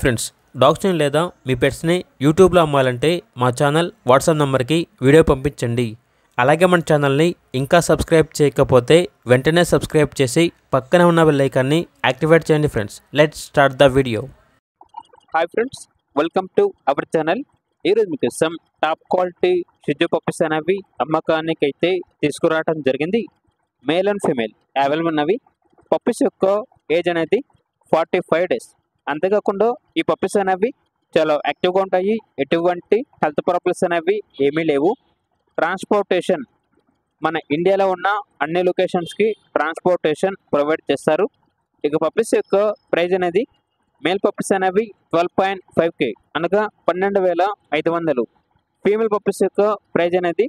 Friends, డాగ్స్ని లేదా మీ పెట్స్ని యూట్యూబ్లో అమ్మాలంటే మా ఛానల్ వాట్సాప్ నెంబర్కి వీడియో పంపించండి. అలాగే మన ఛానల్ని ఇంకా సబ్స్క్రైబ్ చేయకపోతే వెంటనే సబ్స్క్రైబ్ చేసి పక్కన ఉన్న బెల్ ఐకాన్ని యాక్టివేట్ చేయండి. Friends, let's start the video. Hi friends, welcome to our channel. ఈరోజు మీకోసం టాప్ క్వాలిటీ షిజు పప్పీస్ అనేవి అమ్మకానికి అయితే తీసుకురావడం జరిగింది. మేల్ అండ్ ఫీమేల్ అవైలబుల్ ఉన్నవి. పప్పీస్ యొక్క ఏజ్ అనేది 45 డేస్. అంతేకాకుండా ఈ పప్పీస్ అనేవి చాలా యాక్టివ్గా ఉంటాయి. ఎటువంటి హెల్త్ ప్రాబ్లమ్స్ అనేవి ఏమీ లేవు. ట్రాన్స్పోర్టేషన్ మన ఇండియాలో ఉన్న అన్ని లొకేషన్స్కి ట్రాన్స్పోర్టేషన్ ప్రొవైడ్ చేస్తారు. ఇక పప్పీస్ యొక్క ప్రైజ్ అనేది మేల్ పప్పీస్ అనేవి 12.5K అనగా 12,500. ఫీమేల్ పప్పీస్ యొక్క ప్రైజ్ అనేది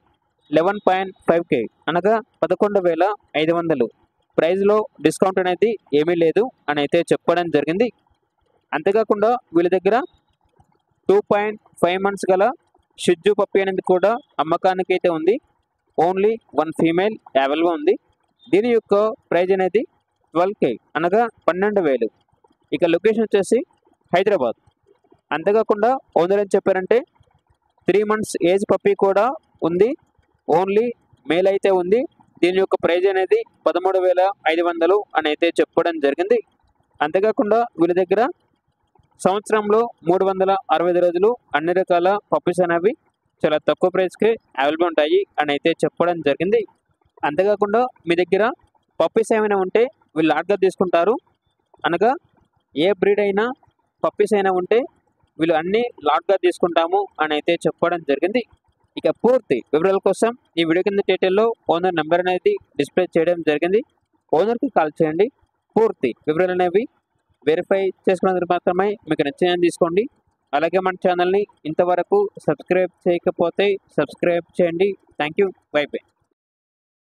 11.5K అనగా 11,500. ప్రైజ్లో డిస్కౌంట్ అనేది ఏమీ లేదు అని అయితే చెప్పడం జరిగింది. అంతేకాకుండా వీళ్ళ దగ్గర 2.5 మంత్స్ గల షిజు పప్పీ అనేది కూడా అమ్మకానికి అయితే ఉంది. ఓన్లీ 1 ఫీమేల్ అవైలబుల్ ఉంది. దీని యొక్క ప్రైజ్ అనేది 12K అనగా 12,000. ఇక లొకేషన్ వచ్చేసి హైదరాబాద్. అంతేకాకుండా ఓనర్ ఏం చెప్పారంటే 3 మంత్స్ ఏజ్ పప్పీ కూడా ఉంది. ఓన్లీ మేల్ అయితే ఉంది. దీని యొక్క ప్రైజ్ అనేది 13,500 అని అయితే చెప్పడం జరిగింది. అంతేకాకుండా వీళ్ళ దగ్గర సంవత్సరంలో 365 రోజులు అన్ని రకాల పప్పీస్ అనేవి చాలా తక్కువ ప్రైస్కే అవైలబుల్ ఉంటాయి అని అయితే చెప్పడం జరిగింది. అంతేకాకుండా మీ దగ్గర పప్పీస్ ఏమైనా ఉంటే వీళ్ళు లాట్గా తీసుకుంటారు. అనగా ఏ బ్రీడ్ అయినా పప్పీస్ అయినా ఉంటే వీళ్ళు అన్నీ లాట్గా తీసుకుంటాము అని అయితే చెప్పడం జరిగింది. ఇక పూర్తి వివరాల కోసం ఈ వీడియో కింద టైటిల్లో ఓనర్ నెంబర్ అనేది డిస్ప్లే చేయడం జరిగింది. ఓనర్కి కాల్ చేయండి. పూర్తి వివరాలు అనేవి వెరిఫై చేసుకున్నందుకు మాత్రమే మీకు నచ్చిన తీసుకోండి. అలాగే మన ఛానల్ని ఇంతవరకు సబ్స్క్రైబ్ చేయకపోతే సబ్స్క్రైబ్ చేయండి. Thank you. By by.